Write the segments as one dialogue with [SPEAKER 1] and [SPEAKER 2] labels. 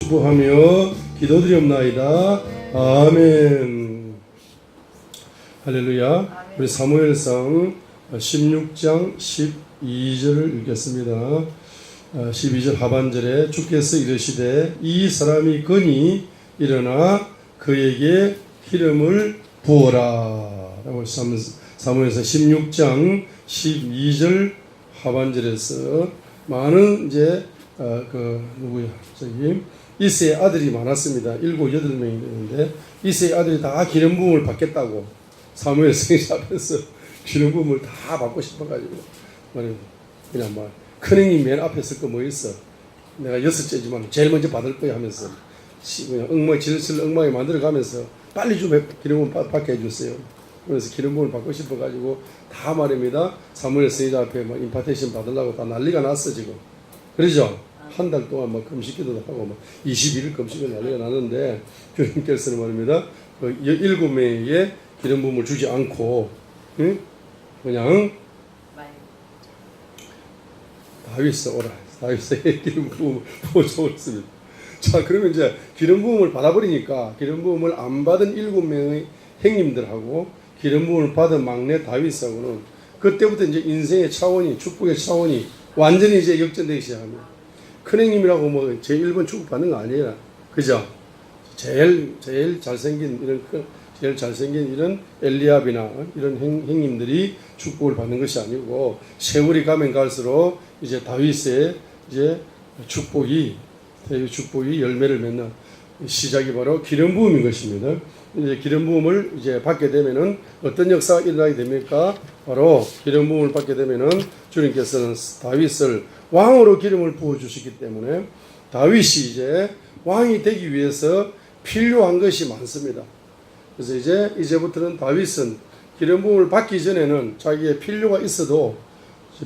[SPEAKER 1] 축복하며 기도드리옵나이다. 아멘. 할렐루야. 우리 사무엘상 16장 12절을 읽겠습니다. 12절 하반절에 주께서 이르시되 이 사람이 건이 일어나 그에게 기름을 부어라 라고 사무엘상 16장 12절 하반절에서 많은 이제 이세의 아들이 많았습니다. 7, 8명이 되는데 이세의 아들이 다 기름 부음을 받겠다고 사무엘상 앞에서 기름 부음을 다 받고 싶어가지고 그냥 큰형이 맨 앞에 쓸 거 뭐 있어? 내가 6째지만 제일 먼저 받을 거야 하면서 그냥 엉망이 질질 엉망이 만들어가면서 빨리 좀 기름 부음 받게 해주세요. 그래서 기름 부음을 받고 싶어가지고 다 말입니다. 사무엘 선지자 앞에 임파테이션 받으려고 다 난리가 났어 지금. 그러죠? 한 달 동안 금식기도도 하고 21일 금식을 난리가 났는데 주님께서는 말입니다. 7명에게 기름 부음을 주지 않고 그냥 다윗에 오라. 다윗에게 기름 부음을 부어줬습니다. 자, 그러면 이제 기름 부음을 받아버리니까 기름 부음을 안 받은 7명의 형님들하고 기름 부음을 받은 막내 다윗하고는 그때부터 이제 인생의 차원이, 축복의 차원이 완전히 이제 역전되기 시작합니다. 큰형님이라고 제 1번 축복받는 거 아니에요. 그죠? 제일 잘생긴 이런 엘리압이나 이런 형님들이 축복을 받는 것이 아니고 세월이 가면 갈수록 이제 다윗의 이제 축복이 열매를 맺는 시작이 바로 기름 부음인 것입니다. 이제 기름 부음을 이제 받게 되면은 어떤 역사가 일어나게 됩니까? 바로 기름 부음을 받게 되면은 주님께서는 다윗을 왕으로 기름을 부어 주시기 때문에 다윗이 이제 왕이 되기 위해서 필요한 것이 많습니다. 그래서 이제부터는 다윗은 기름 부음을 받기 전에는 자기의 필요가 있어도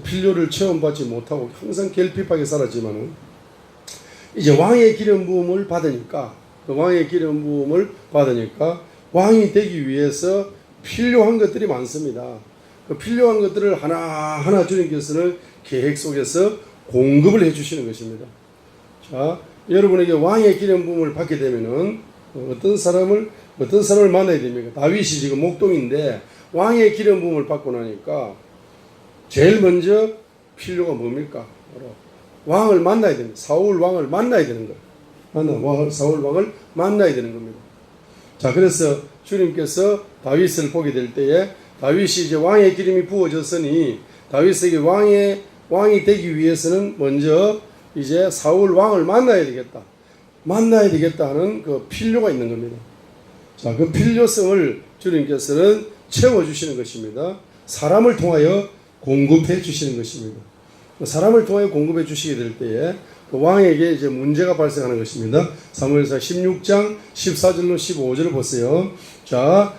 [SPEAKER 1] 필요를 체험받지 못하고 항상 결핍하게 살았지만은 이제 왕의 기름 부음을 받으니까 왕이 되기 위해서 필요한 것들이 많습니다. 그 필요한 것들을 하나하나 주님께서는 계획 속에서 공급을 해주시는 것입니다. 자, 여러분에게 왕의 기름 부음을 받게 되면은 어떤 사람을 만나야 됩니까? 다윗이 지금 목동인데 왕의 기름 부음을 받고 나니까 제일 먼저 필요가 뭡니까? 바로 왕을 만나야 됩니다. 사울 왕을 만나야 되는 거예요. 사울 왕을 만나야 되는 겁니다. 자, 그래서 주님께서 다윗을 보게 될 때에 다윗이 이제 왕의 기름이 부어졌으니 다윗에게 왕이 되기 위해서는 먼저 이제 사울 왕을 만나야 되겠다 하는 그 필요가 있는 겁니다. 자, 그 필요성을 주님께서는 채워주시는 것입니다. 사람을 통하여 공급해 주시는 것입니다. 사람을 통하여 공급해 주시게 될 때에 그 왕에게 이제 문제가 발생하는 것입니다. 사무엘상 16장 14절로 15절을 보세요. 자,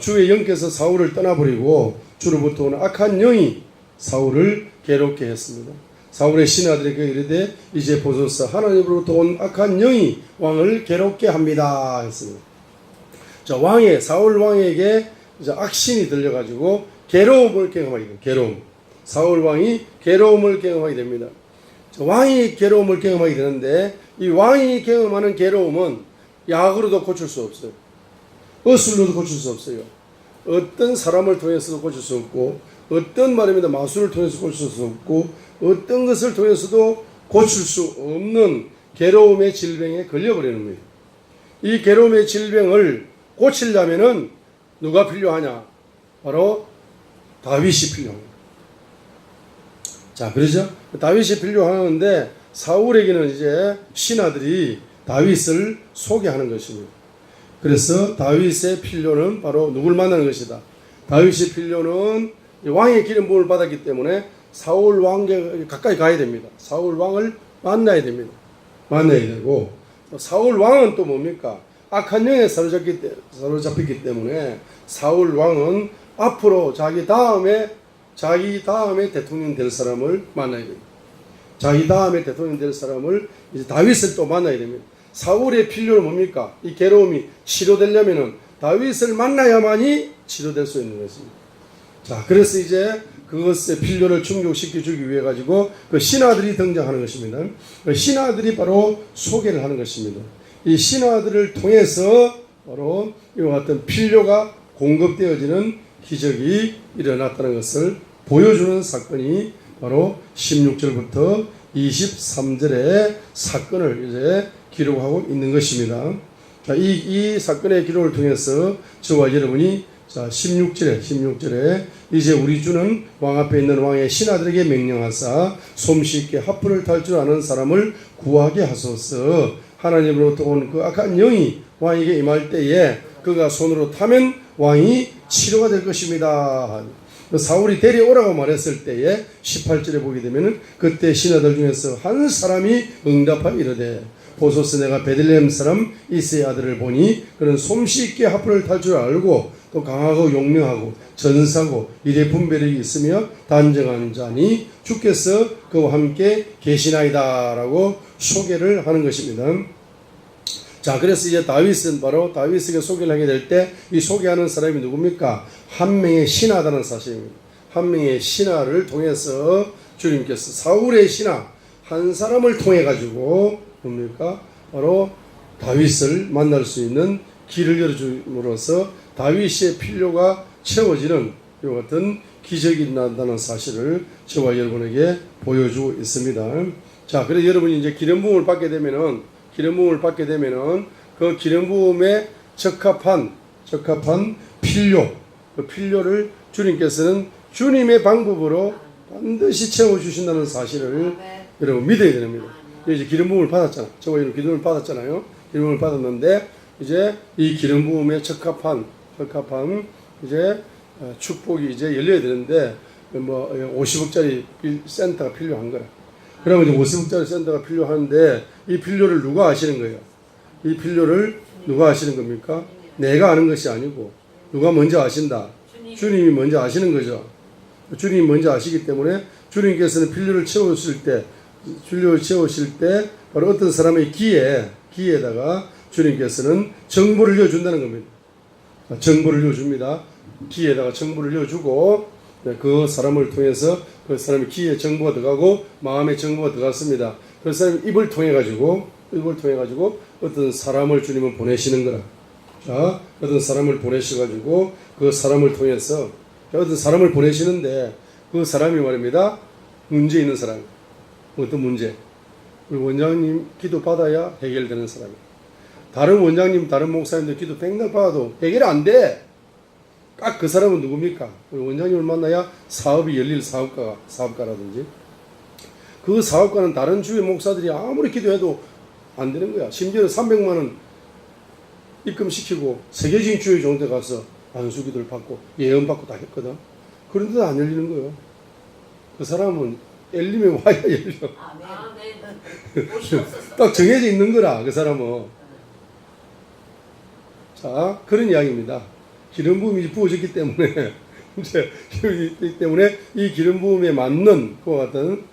[SPEAKER 1] 주의 영께서 사울을 떠나버리고 주로부터 오는 악한 영이 사울을 괴롭게 했습니다. 사울의 신하들에게 이르되 이제 보소서 하나님으로부터 온 악한 영이 왕을 괴롭게 합니다 했습니다. 자, 사울 왕에게 이제 악신이 들려가지고 괴로움을 경험하게 됩니다. 사울 왕이 괴로움을 경험하게 됩니다. 자, 왕이 괴로움을 경험하게 되는데 이 왕이 경험하는 괴로움은 약으로도 고칠 수 없어요. 어술로도 고칠 수 없어요. 어떤 사람을 통해서도 고칠 수 없고 어떤 마술을 통해서 고칠 수 없고 어떤 것을 통해서도 고칠 수 없는 괴로움의 질병에 걸려버리는 거예요. 이 괴로움의 질병을 고치려면은 누가 필요하냐? 바로 다윗이 필요합니다. 자, 그러죠? 다윗이 필요하는데 사울에게는 이제 신하들이 다윗을 소개하는 것입니다. 그래서 다윗의 필요는 바로 누굴 만나는 것이다. 다윗의 필요는 왕의 기름 부음을 받았기 때문에 사울 왕께 가까이 가야 됩니다. 사울 왕을 만나야 됩니다. 만나야 되고 사울 왕은 또 뭡니까? 악한 영에 사로잡혔기 때문에 사울 왕은 앞으로 자기 다음에 대통령 될 사람을 만나야 됩니다. 자기 다음에 대통령 될 사람을 이제 다윗을 또 만나야 됩니다. 사울의 필요는 뭡니까? 이 괴로움이 치료되려면은 다윗을 만나야만이 치료될 수 있는 것입니다. 자, 그래서 이제 그것의 필요를 충족시켜 주기 위해 가지고 그 신하들이 등장하는 것입니다. 그 신하들이 바로 소개를 하는 것입니다. 이 신하들을 통해서 바로 이와 같은 필요가 공급되어지는 기적이 일어났다는 것을 보여주는 사건이 바로 16절부터 23절의 사건을 이제 기록하고 있는 것입니다. 자, 이 사건의 기록을 통해서 저와 여러분이 자, 16절에 이제 우리 주는 왕 앞에 있는 왕의 신하들에게 명령하사 솜씨있게 하프를 탈 줄 아는 사람을 구하게 하소서. 하나님으로부터 온 그 악한 영이 왕에게 임할 때에 그가 손으로 타면 왕이 치료가 될 것입니다. 사울이 데려오라고 말했을 때에 18절에 보게 되면 그때 신하들 중에서 한 사람이 응답하여 이르되 보소서 내가 베들레헴 사람 이새의 아들을 보니 그는 솜씨있게 하프를 탈 줄 알고 또 강하고 용맹하고 전사고 일의 분별력이 있으며 단정한 자니 주께서 그와 함께 계시나이다 라고 소개를 하는 것입니다. 자, 그래서 이제 다윗은 바로 다윗에게 소개를 하게 될 때 이 소개하는 사람이 누굽니까? 한 명의 신하다는 사실입니다. 한 명의 신하를 통해서 주님께서 사울의 신하 한 사람을 통해 가지고 뭡니까? 바로 다윗을 만날 수 있는 길을 열어줌으로써 다윗의 필요가 채워지는 이와 같은 기적이 일어난다는 사실을 저와 여러분에게 보여주고 있습니다. 자, 그래서 여러분이 이제 기름 부음을 받게 되면은 그 기름 부음에 적합한 필요, 그 필요를 주님께서는 주님의 방법으로 반드시 채워주신다는 사실을 여러분 믿어야 됩니다. 이제 기름 부음을 받았잖아. 저와 여러분 기름을 받았잖아요. 기름을 받았는데 이제 이 기름 부음에 적합한 이제 축복이 이제 열려야 되는데 뭐 50억짜리 센터가 필요한 거야. 그러면 이제 50억짜리 센터가 필요한데 이 필요를 누가 아시는 거예요? 이 필요를 누가 아시는 겁니까? 내가 아는 것이 아니고 누가 먼저 아신다? 주님이 먼저 아시는 거죠. 주님이 먼저 아시기 때문에 주님께서는 필요를 채우실 때 바로 어떤 사람의 기에다가 주님께서는 정보를 넣어준다는 겁니다. 정보를 넣어줍니다. 기에다가 정보를 넣어주고 그 사람을 통해서 그 사람의 기에 정보가 들어가고 마음의 정보가 들어갔습니다. 그 사람의 입을 통해 가지고 어떤 사람을 주님은 보내시는 거라. 자, 어떤 사람을 보내셔가지고 그 사람을 통해서 어떤 사람을 보내시는데 그 사람이 말입니다. 문제 있는 사람. 어떤 문제? 우리 원장님 기도 받아야 해결되는 사람이. 다른 원장님, 다른 목사님들 기도 백날 받아도 해결 안 돼. 딱 그 사람은 누굽니까? 우리 원장님을 만나야 사업이 열릴 사업가라든지. 그 사업가는 다른 주의 목사들이 아무리 기도해도 안 되는 거야. 심지어는 300만 원 입금시키고 세계적인 주의 종대 가서 안수기도를 받고 예언 받고 다 했거든. 그런데도 안 열리는 거예요. 그 사람은 열리면 와야 열려. 딱 정해져 있는 거라, 그 사람은. 자, 그런 이야기입니다. 기름 부음이 부어졌기 때문에, 이제, 이 기름 부음에 맞는 그와 같은